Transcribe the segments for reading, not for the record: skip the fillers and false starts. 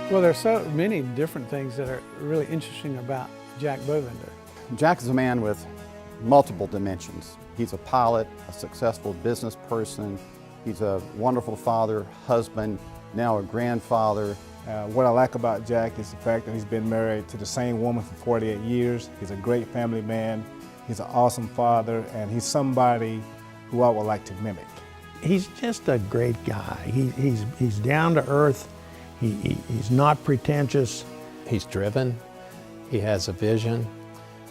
Well, there's so many different things that are really interesting about Jack Bovender. Jack is a man with multiple dimensions. He's a pilot, a successful business person. He's a wonderful father, husband, now a grandfather. What I like about Jack is the fact that he's been married to the same woman for 48 years. He's a great family man. He's an awesome father, and he's somebody who I would like to mimic. He's just a great guy. He's down to earth. He's not pretentious. He's driven. He has a vision.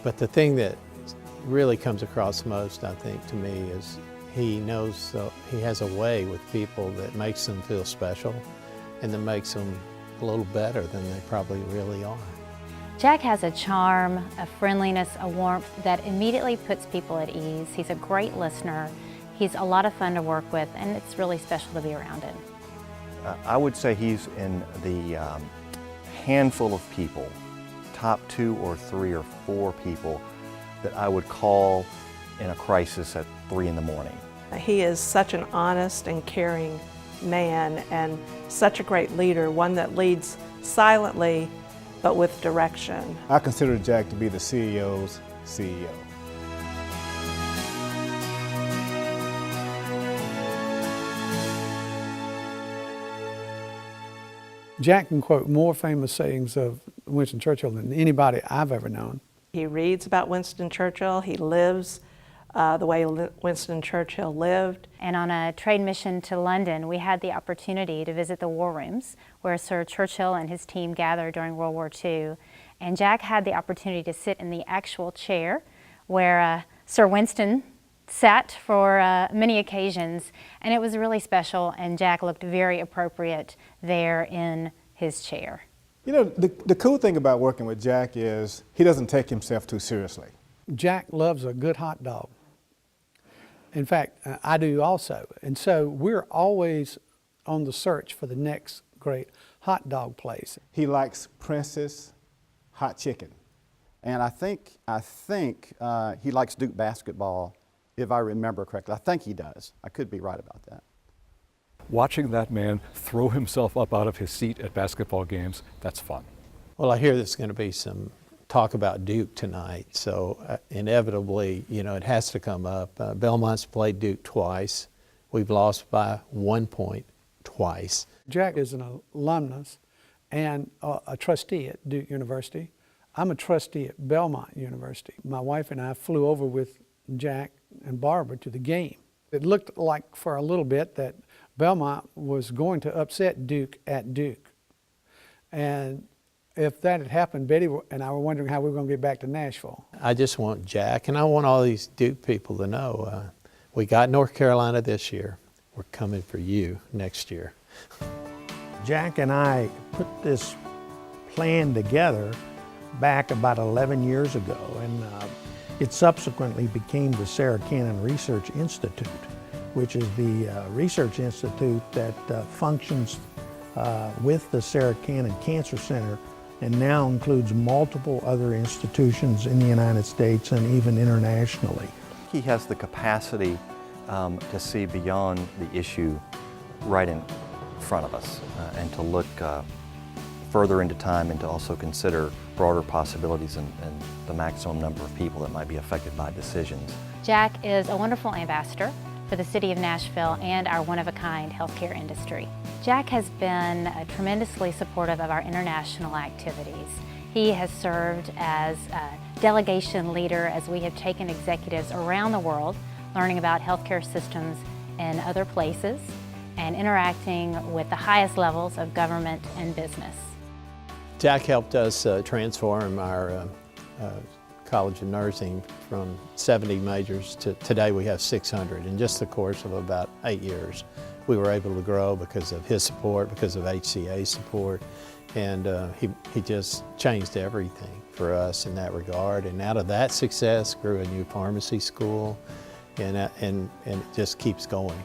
But the thing that really comes across most, I think, to me is he knows he has a way with people that makes them feel special and that makes them a little better than they probably really are. Jack has a charm, a friendliness, a warmth that immediately puts people at ease. He's a great listener. He's a lot of fun to work with, and it's really special to be around him. I would say he's in the handful of people, top 2 or 3 or 4 people that I would call in a crisis at 3 in the morning. He is such an honest and caring man and such a great leader, one that leads silently but with direction. I consider Jack to be the CEO's CEO. Jack can quote more famous sayings of Winston Churchill than anybody I've ever known. He reads about Winston Churchill. He lives the way Winston Churchill lived. And on a trade mission to London, we had the opportunity to visit the war rooms where Sir Churchill and his team gathered during World War II. And Jack had the opportunity to sit in the actual chair where Sir Winston sat for many occasions, and it was really special, and Jack looked very appropriate there in his chair. You know, the cool thing about working with Jack is he doesn't take himself too seriously. Jack loves a good hot dog. In fact, I do also. And so we're always on the search for the next great hot dog place. He likes Princess hot chicken. And I think he likes Duke basketball, if I remember correctly. I think he does. I could be right about that. Watching that man throw himself up out of his seat at basketball games, that's fun. Well, I hear there's going to be some talk about Duke tonight, so inevitably, you know, it has to come up. Belmont's played Duke twice. We've lost by 1 point twice. Jack is an alumnus and a trustee at Duke University. I'm a trustee at Belmont University. My wife and I flew over with Jack and Barbara to the game. It looked like for a little bit that Belmont was going to upset Duke at Duke. And if that had happened, Betty and I were wondering how we were going to get back to Nashville. I just want Jack, and I want all these Duke people to know, we got North Carolina this year. We're coming for you next year. Jack and I put this plan together back about 11 years ago, and it subsequently became the Sarah Cannon Research Institute, which is the research institute that functions with the Sarah Cannon Cancer Center and now includes multiple other institutions in the United States and even internationally. He has the capacity to see beyond the issue right in front of us and to look further into time and to also consider broader possibilities and the maximum number of people that might be affected by decisions. Jack is a wonderful ambassador for the city of Nashville and our one-of-a-kind healthcare industry. Jack has been tremendously supportive of our international activities. He has served as a delegation leader as we have taken executives around the world learning about healthcare systems in other places and interacting with the highest levels of government and business. Jack helped us transform our College of Nursing from 70 majors to today we have 600 in just the course of about 8 years. We were able to grow because of his support, because of HCA support, and he just changed everything for us in that regard. And out of that success grew a new pharmacy school, and it just keeps going.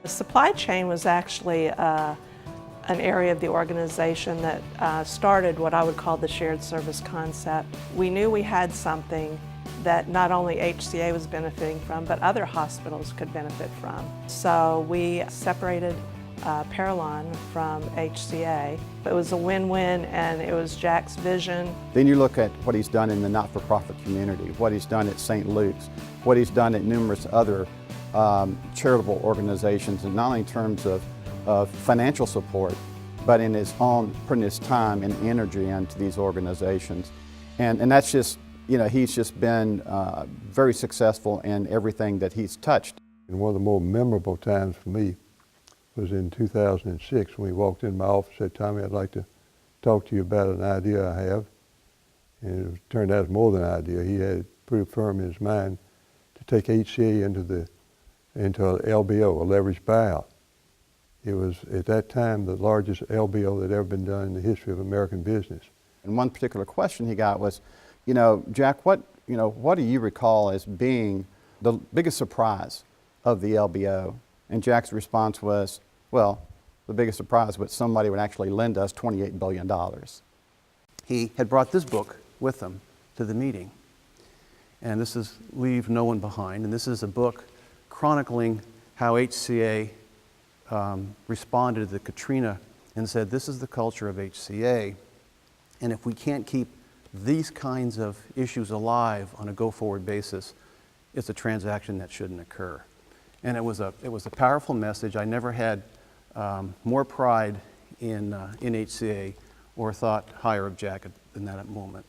The supply chain was actually an area of the organization that started what I would call the shared service concept. We knew we had something that not only HCA was benefiting from, but other hospitals could benefit from. So we separated Parallon from HCA. It was a win-win, and it was Jack's vision. Then you look at what he's done in the not-for-profit community, what he's done at St. Luke's, what he's done at numerous other charitable organizations, and not only in terms of financial support, but in his own putting his time and energy into these organizations. And that's just, you know, he's just been very successful in everything that he's touched. And one of the more memorable times for me was in 2006 when he walked in my office and said, "Tommy, I'd like to talk to you about an idea I have." And it turned out it was more than an idea. He had it pretty firm in his mind to take HCA into an LBO, a leveraged buyout. It was, at that time, the largest LBO that had ever been done in the history of American business. And one particular question he got was, you know, Jack, what do you recall as being the biggest surprise of the LBO? And Jack's response was, well, the biggest surprise was somebody would actually lend us $28 billion. He had brought this book with him to the meeting. And this is Leave No One Behind. And this is a book chronicling how HCA responded to the Katrina and said, this is the culture of HCA. And if we can't keep these kinds of issues alive on a go-forward basis, it's a transaction that shouldn't occur. And it was a powerful message. I never had more pride in HCA or thought higher of Jack than that moment.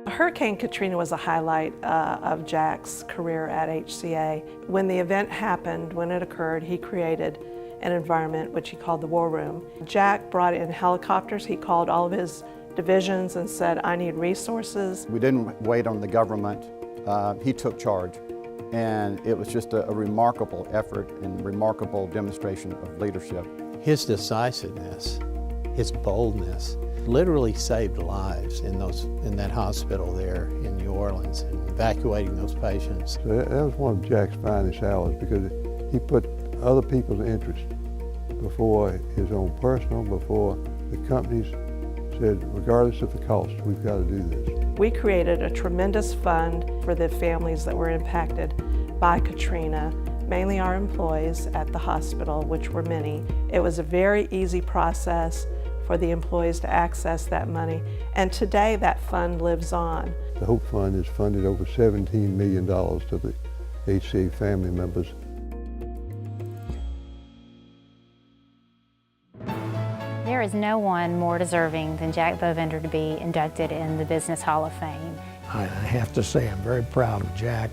Hurricane Katrina was a highlight of Jack's career at HCA. When the event happened, when it occurred, he created an environment which he called the War Room. Jack brought in helicopters. He called all of his divisions and said, "I need resources." We didn't wait on the government. He took charge. And it was just a remarkable effort and remarkable demonstration of leadership. His decisiveness, his boldness, literally saved lives in that hospital there in New Orleans, and evacuating those patients. So that was one of Jack's finest hours, because he put other people's interests before his own personal, before the company's. Said, regardless of the cost, we've got to do this. We created a tremendous fund for the families that were impacted by Katrina, mainly our employees at the hospital, which were many. It was a very easy process for the employees to access that money, and today that fund lives on. The Hope Fund has funded over $17 million to the HCA family members. There is no one more deserving than Jack Bovender to be inducted in the Business Hall of Fame. I have to say I'm very proud of Jack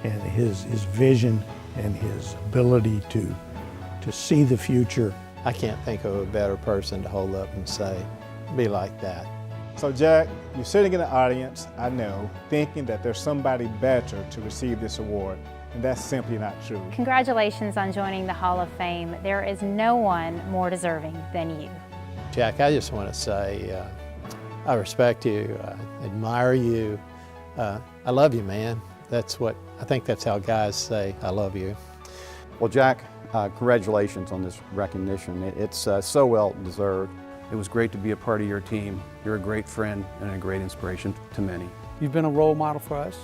and his vision and his ability to see the future. I can't think of a better person to hold up and say, be like that. So Jack, you're sitting in the audience, I know, thinking that there's somebody better to receive this award, and that's simply not true. Congratulations on joining the Hall of Fame. There is no one more deserving than you. Jack, I just want to say I respect you, I admire you, I love you, man. I think that's how guys say, I love you. Well, Jack, congratulations on this recognition. It's so well deserved. It was great to be a part of your team. You're a great friend and a great inspiration to many. You've been a role model for us.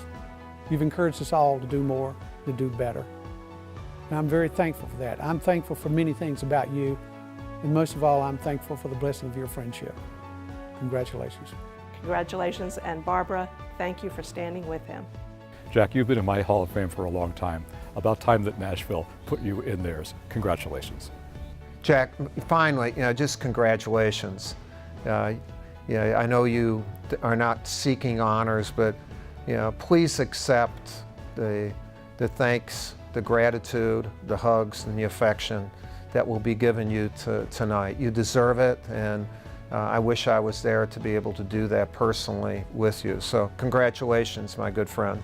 You've encouraged us all to do more, to do better. And I'm very thankful for that. I'm thankful for many things about you, and most of all, I'm thankful for the blessing of your friendship. Congratulations. Congratulations, and Barbara, thank you for standing with him. Jack, you've been in my Hall of Fame for a long time. About time that Nashville put you in theirs. Congratulations. Jack, finally, just congratulations. I know you are not seeking honors, but please accept the thanks, the gratitude, the hugs, and the affection that will be given you tonight. You deserve it, and I wish I was there to be able to do that personally with you. So congratulations, my good friend.